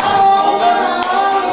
Allah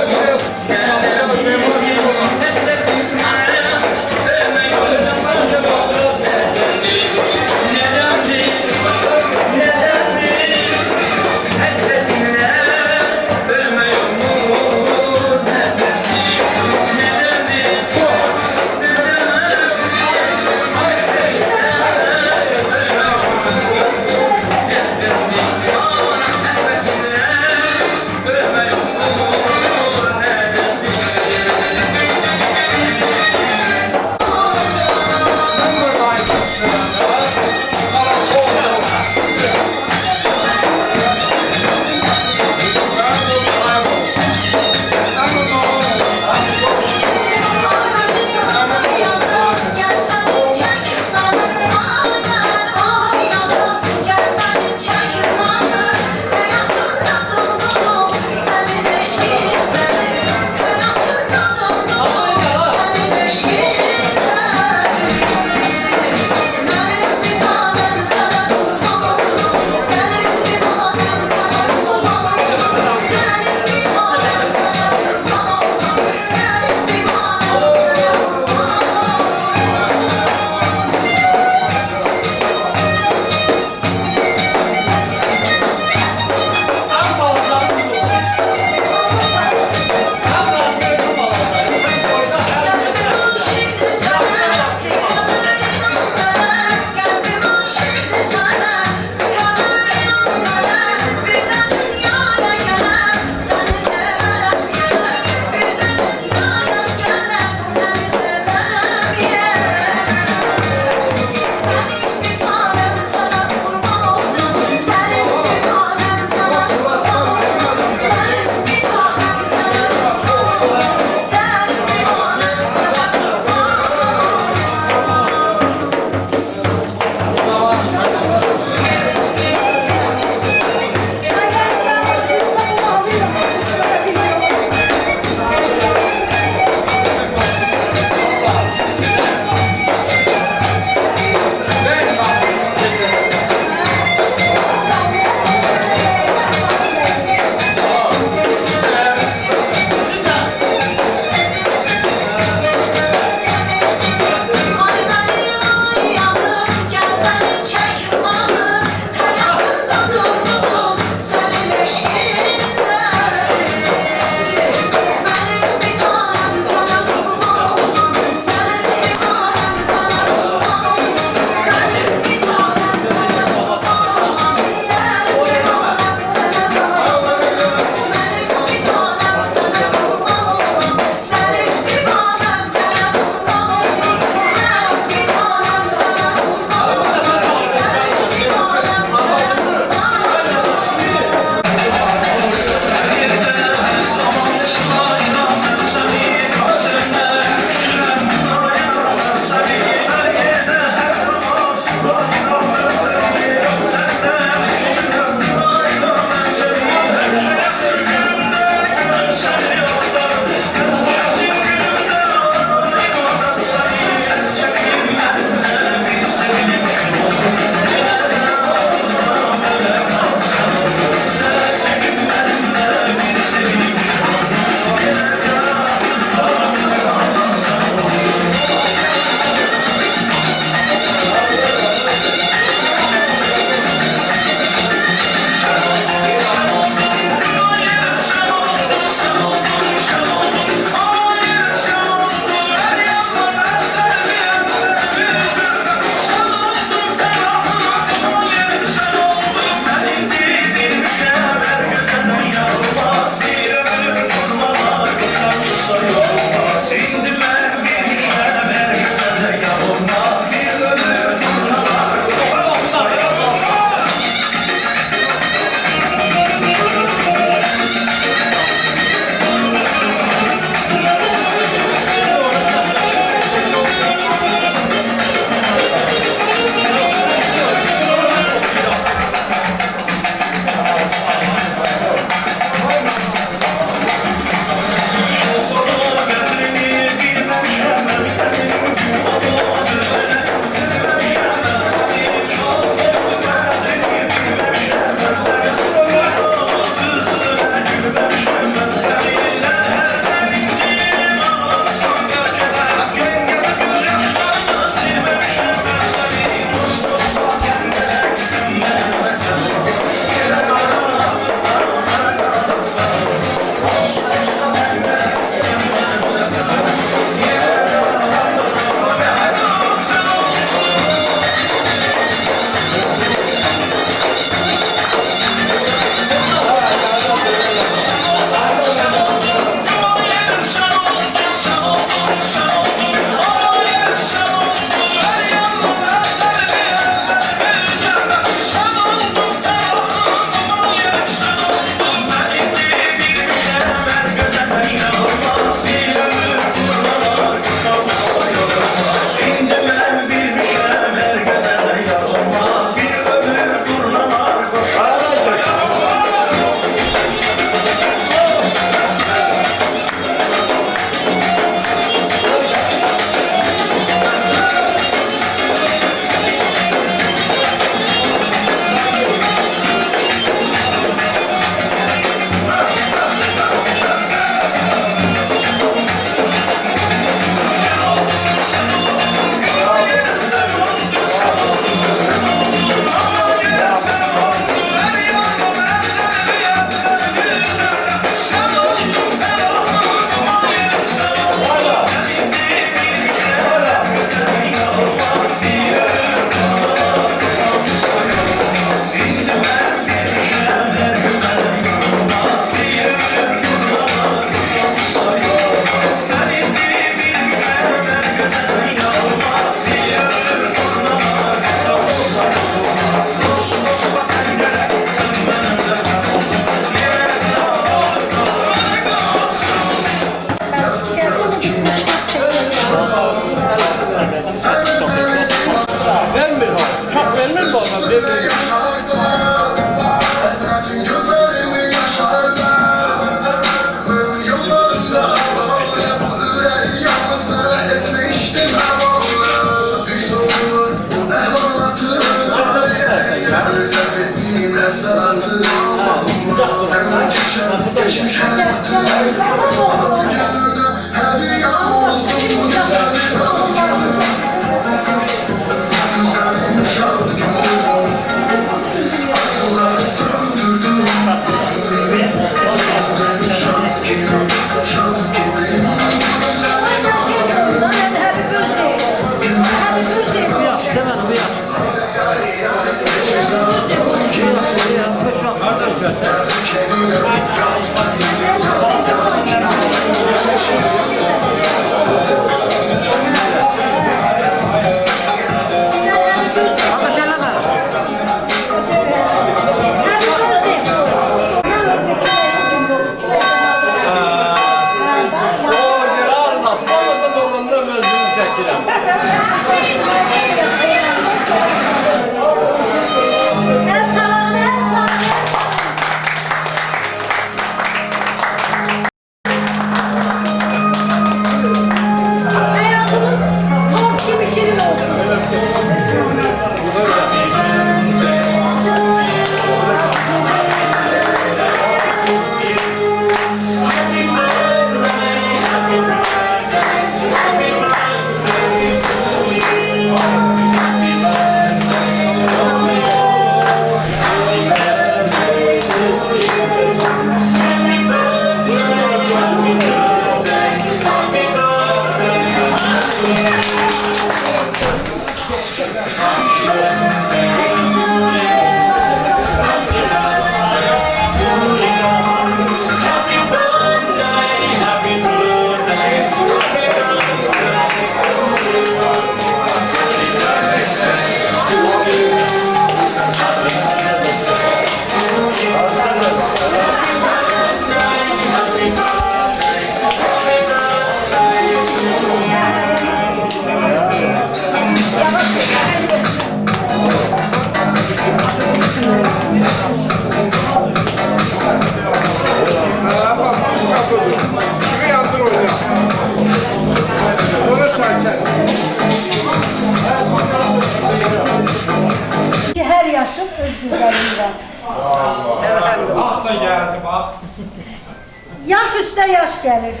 Yaş üstə yaş gəlir,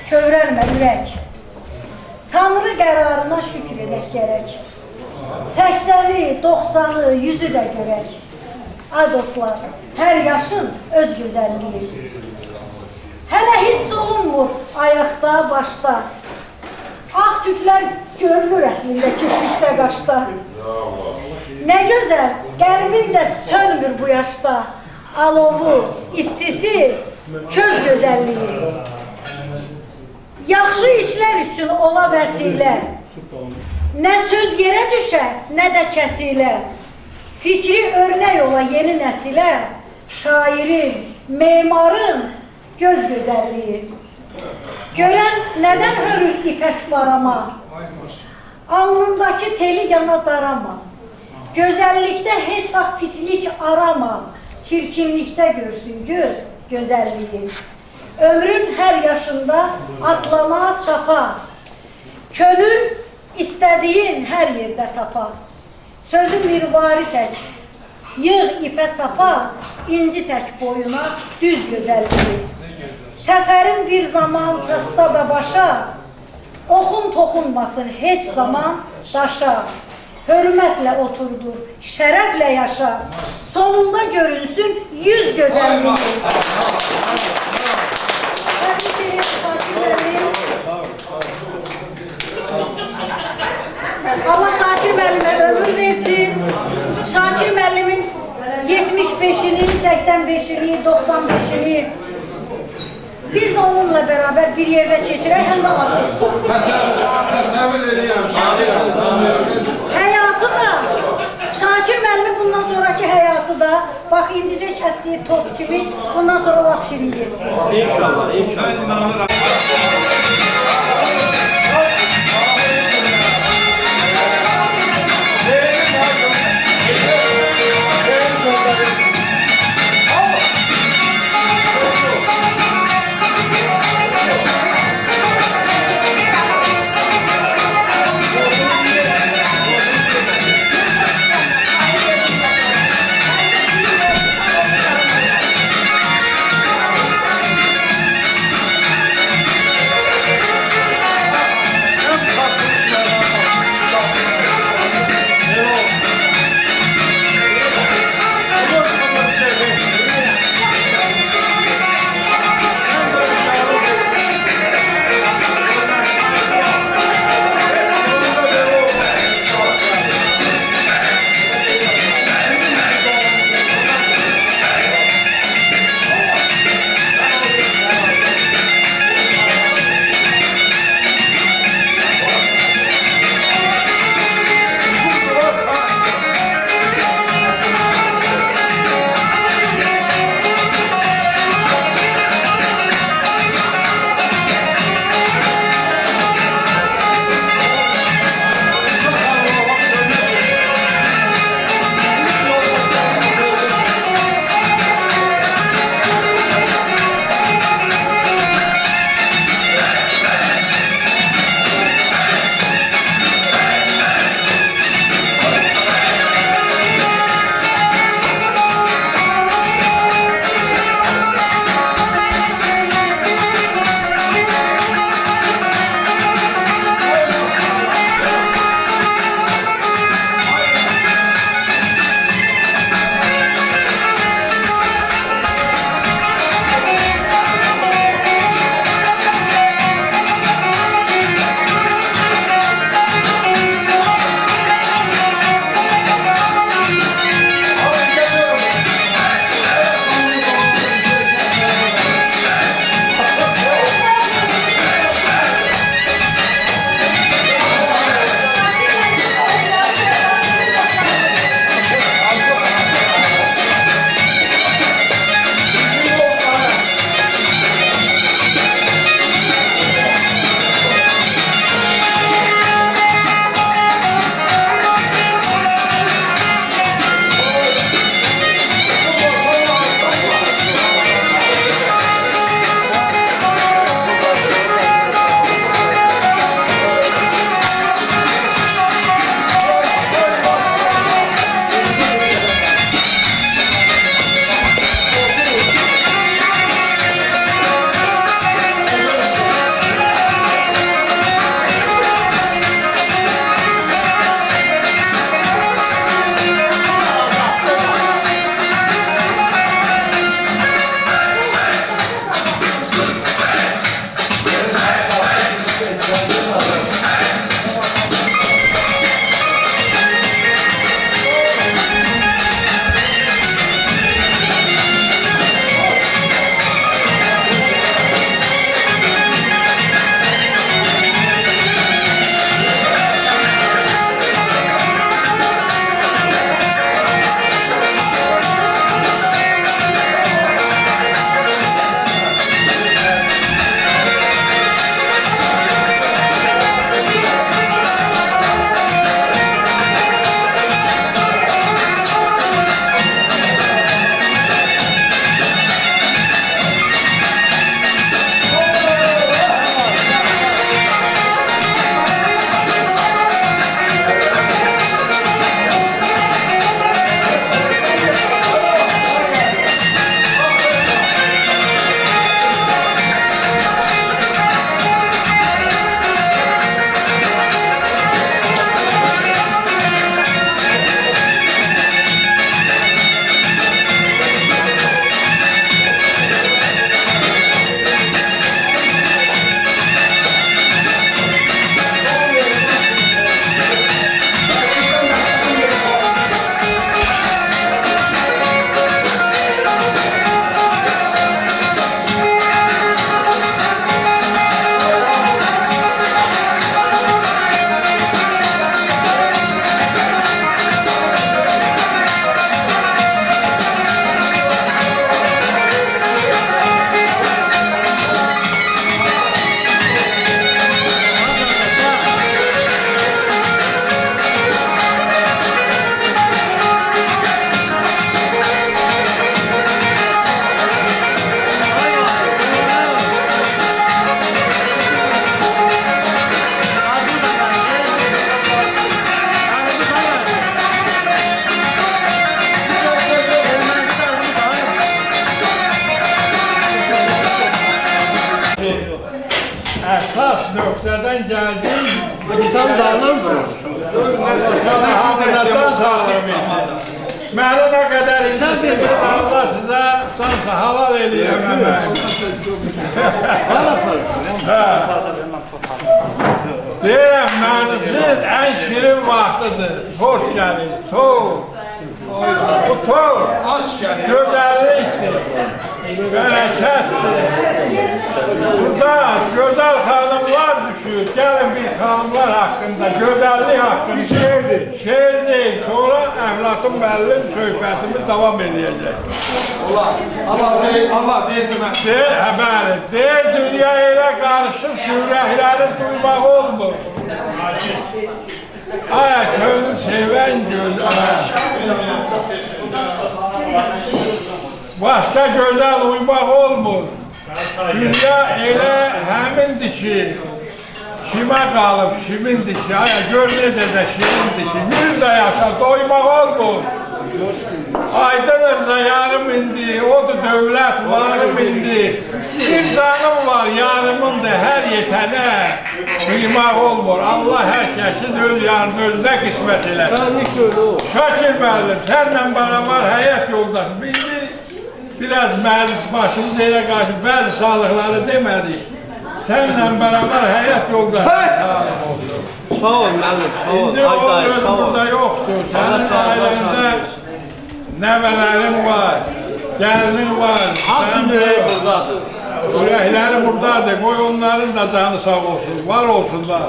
kövrəlmə ürək. Tanrı qərarına şükür edək gərək. 80'i, 90'ı, 100'ü də görək. Ay dostlar, hər yaşın öz gözəlliyi. Hələ hiss olunmur ayaqda, başda. Ağ tüklər görülür əslində küçükdə, qaşda. Nə gözəl, qəlbin də sönmür bu yaşda. Alovu, istisi, köz gözəlliyi. Yaxşı işlər üçün ola vəsilə. Nə söz yerə düşə, nə də kəsilə. Fikri örnək ola yeni nəsilə. Şairin, memarın göz gözəlliyi. Görən nədən hörür ipək barama? Alnındakı teli yana darama. Gözəllikdə heç vaxt pislik arama. Çirkinlikdə görsün göz gözəlliyi. Ömrün hər yaşında atlama, çapa. Könül istədiyin hər yerdə tapa. Sözün mirvari tək, yığ ipə sapa, inci tək boyuna düz gözəlliyi. Səfərin bir zaman çatsa da başa, oxun toxunmasın heç zaman daşa. Hörmətlə oturdur, şərəflə yaşa, sonunda görünsün yüz gözəlliyi. Allah Şakir müəllimə ömür versin. Şakir müəllimin 75'ini, 85'ini, 95'ini biz onunla beraber bir yerde geçirək, həm də artıq. Təsəvvür edirəm, Şakir həyatı da, Şakir müəllimin bundan sonraki həyatı da, bax indicə kəsdiyi top kimi, bundan sonra lap şirin geçsin. İnşallah, inşallah. nöqtədən gəldik. Tam dağılır mı? Sana hamıdan sağlam etsin. Məni nə qədər izlədiniz, Allah sizə cansa halal eləyəm əməyi. Hala parası. Deyirəm, mənisiz ən şirin vaxtıdır. Xoş gəlir, toz. Bu toz, gözəllikdir, bərəkətdir. Burada gözəl xanımlar düşür. Gəlin bir xanımlar haqqında, gözəllik haqqında şeir deyil. Sonra Əflatun müəllim söhbətimiz davam edəcək. Allah verdi mən. Deyir, bəli, deyir, dünya elə qarışıq ki, ürəkləri duymaq olmur. Ay, könül sevən gözəl. Başqa gözəl uymaq olmur. Dünya elə həmindir ki, kimə qalıb, kimindir ki, ay, gör necə də şirindir ki, 100 də yaşa doymaq olmur. Aydınırsa yarım indi, odur dövlət varım indi. Bir canım var, yarımındır, hər yetənə kıymaq olmur. Allah hər kəsin öz yarını özünə qismət eləsin. Şakir müəllim, sənlə beraber həyat yoldaşı. Biraz məclis başımız elə qarşı, bəzi sağlıqları demədik. Sənlə beraber həyat yoldaşı sağlıq olsun. Sağ ol müəllim, sağ ol. İndi o özü burada yoxdur. Sənin ailəndə nəvələrin var, gəlinin var. Hamısının ürəyi buradadır. Ürəkləri buradadır. Qoy onların da canı sağ olsun, var olsunlar.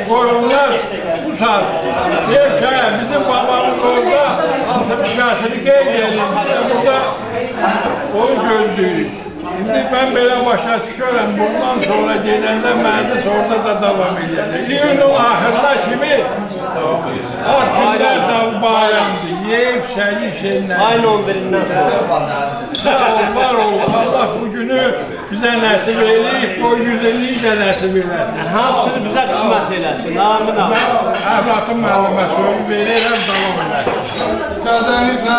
Qoy onlar bu saat. Deyir ki, bizim babamız orada 60 yaşını qeyd edin. Biz burada onu gözlüyük. Şimdi ben belə başa düşürəm, bundan sonra gedəndə məclis orada da davam edəcək. İyunun axırına kimi hakimlər də bayramdır, yeyib şəyi şeylər. Ayın 11'inden sonra. Sağ ol, var ol, Allah bu günü bizə nəsib eləyib, o 150'yi də nəsib eləsin. Hamısını bizə qismət eləsin. Amin amin. Mən Əflatun müəllimə söz verirəm, davam edəsin. İcazənizlə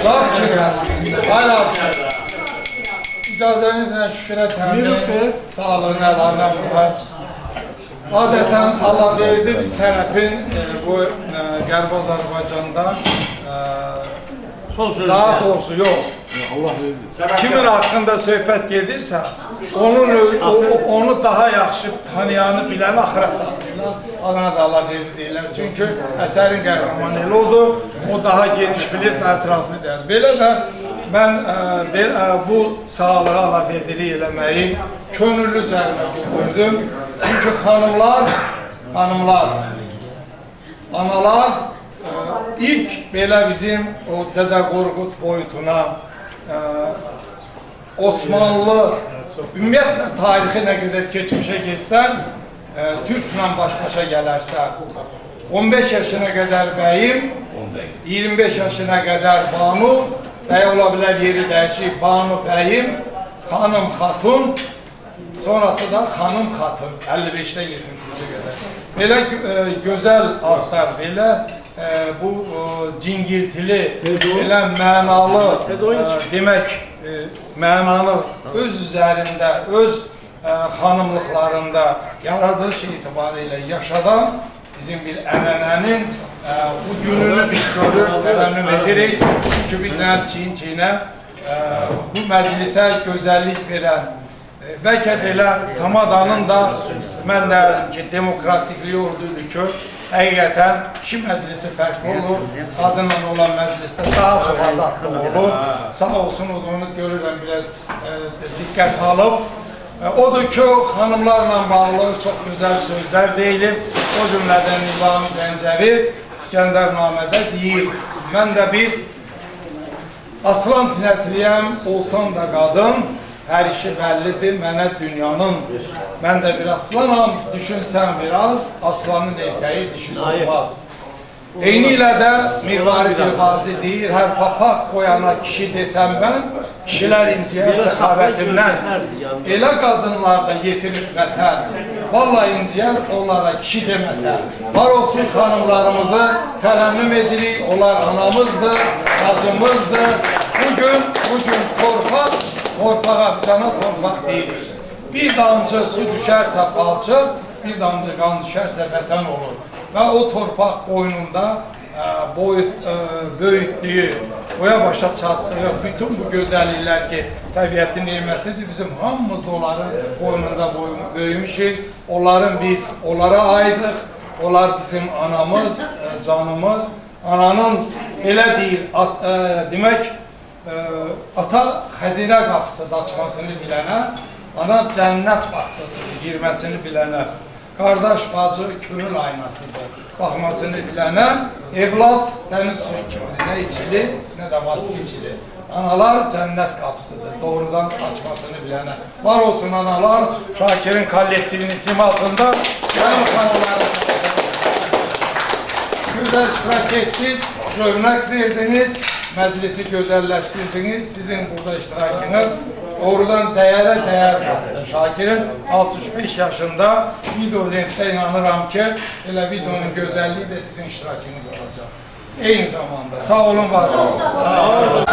laf kimi, hala icazənizlə şükürə təmin, sağlığına əlavə var. Adətən Allah verdi biz tərəfin bu Qərb Azərbaycanda daha doğrusu yox. Kimin haqqında söhbət gedirsə, onu daha yaxşı tanıyanı bilən axıra saxlayırlar. Adına da Allah verdi deyirlər. Çünki əsərin qəhrəmanı elə oldu, o daha geniş bilir və ətraflı deyir. Belə də mən bu sağlığa Allah verdilik eləməyi könüllü zərlə gördüm. Çünki xanımlar, analar ilk belə bizim o Dədə Qorqud boyutuna Osmanlı ümumiyyətlə tarixi nə qədər keçmişə geçsən, Türklə baş-başa gələrsən, 15 yaşına qədər bəyim, 25 yaşına qədər banu, bəy ola bilər yeri dəyişik, banu bəyim, xanım xatun, sonrası da xanım xatun, 55'də 23'e qədər. Belə gözəl adlar, belə bu cingiltili, belə mənalı, demək, mənanı öz üzərində, öz xanımlıqlarında yaradılış etibarıyla yaşadan bizim bir ənənənin bu gününü biz görür, tərənnüm edirik. Çünki bizdən çiyin-çiyinə bu məclisə gözəllik verən bəlkə də elə Tamadanın da mən deyərdim ki, demokratikliyi ordudur ki, həqiqətən kişi məclisi fərqli olur, qadınla olan məclisdə daha çox azadlıq olur. Sağ olsun, onu görürəm, biraz diqqət alıb. Odur ki, xanımlarla bağlı çox gözəl sözlər deyilib. O cümlədən Nizami Gəncəvi İskəndərnamədə deyir. Mən də bir aslan tinətliyəm, olsam da qadın, hər işi bəllidir mənə dünyanın. Mən də bir aslanam, düşünsəm biraz, aslanın erkəyi dişi olmaz. Eyni ilə də Mirvari Dilbazi deyir, hər papaq qoyana kişi desəm mən, kişilər inciyər səxavətimdən. Elə qadınlar da yetirib vətən, vallahi inciyər onlara kişi deməsə. Var olsun xanımlarımızı tərənnüm edirik, onlar anamızdır, bacımızdır. Bugün torpağa cana torpaq deyilir. Bir damcı su düşərsə palçıq, bir damcı qan düşərsə vətən olur. Və o torpaq boynunda böyütdüyü, oya başa çatdığı bütün bu gözəlliklər ki, təbiətin nemətidir, bizim hamımız onların boynunda böyümüşük. Onlara aidıq, onlar bizim anamız, canımız. Ananın belə deyir, demək, ata xəzinə qapısı açmasını bilənə, ana cənnət baxçasıdır, girməsini bilənə, qardaş, bacı, könül aynasıdır, baxmasını bilənə, evlad dəniz suyu kimidir, nə içili, nə də vasil içili. Analar cənnət qapısıdır, doğrudan açmasını bilənə. Var olsun analar, Şakirin kollektivinin simasında, yanım xanaları güzel iştirak ettiniz, örnek verdiniz, meclisi güzelleştirdiniz. Sizin burada iştirakınız doğrudan değere değer kattı. Şakir'in 65 yaşında video lent'te inanıram ki, elə videonun güzelliği de sizin iştirakınız olacak. Aynı zamanda. Sağ olun, var olun. Sağ olun.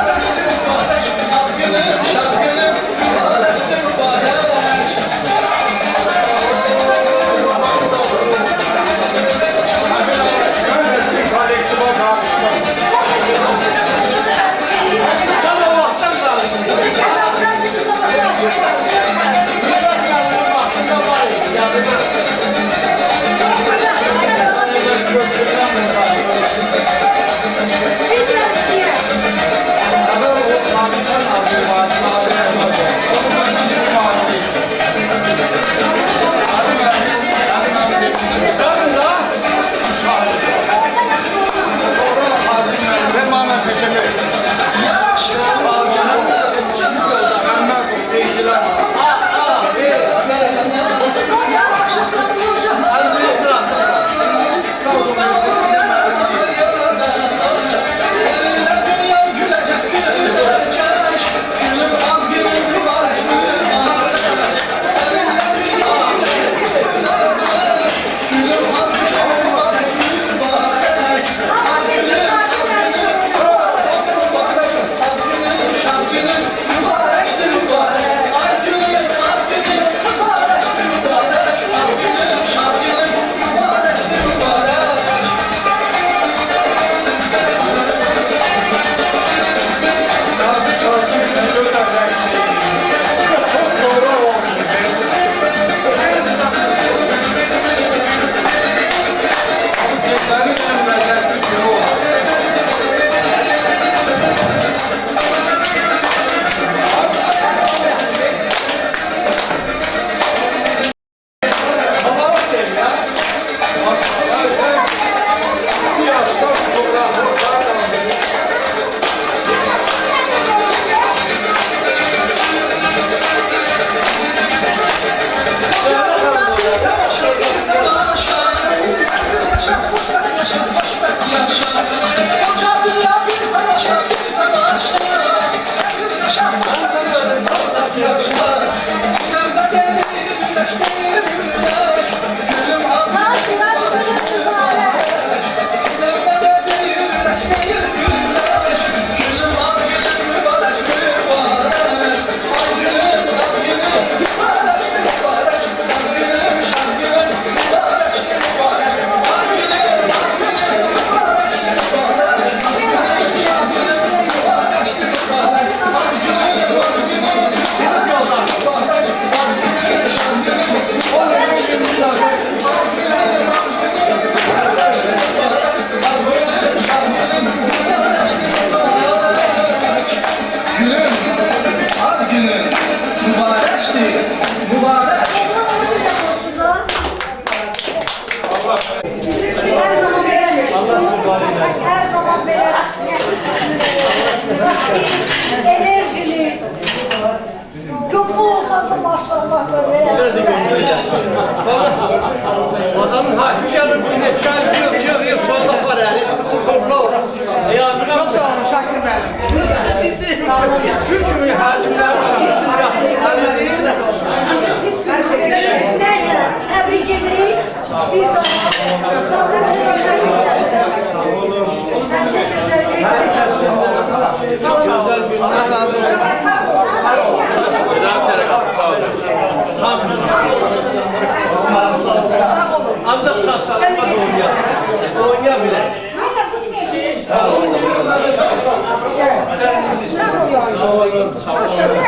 Her zaman böyle enerjili, çok olsa da maşallah böyle. Adamın hafif yanırsın, çay yok, sonunda var yani. Topla olur. Çok sağ olun Şakir Bey. Çünkü hacimler Neyse, tebrik ederim. Bir Çok sağ olun.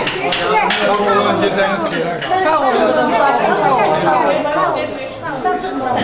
Sağ olun, geceniz xeyrə. Sağ olun. Sağ olun. Ben çıkmıyorum.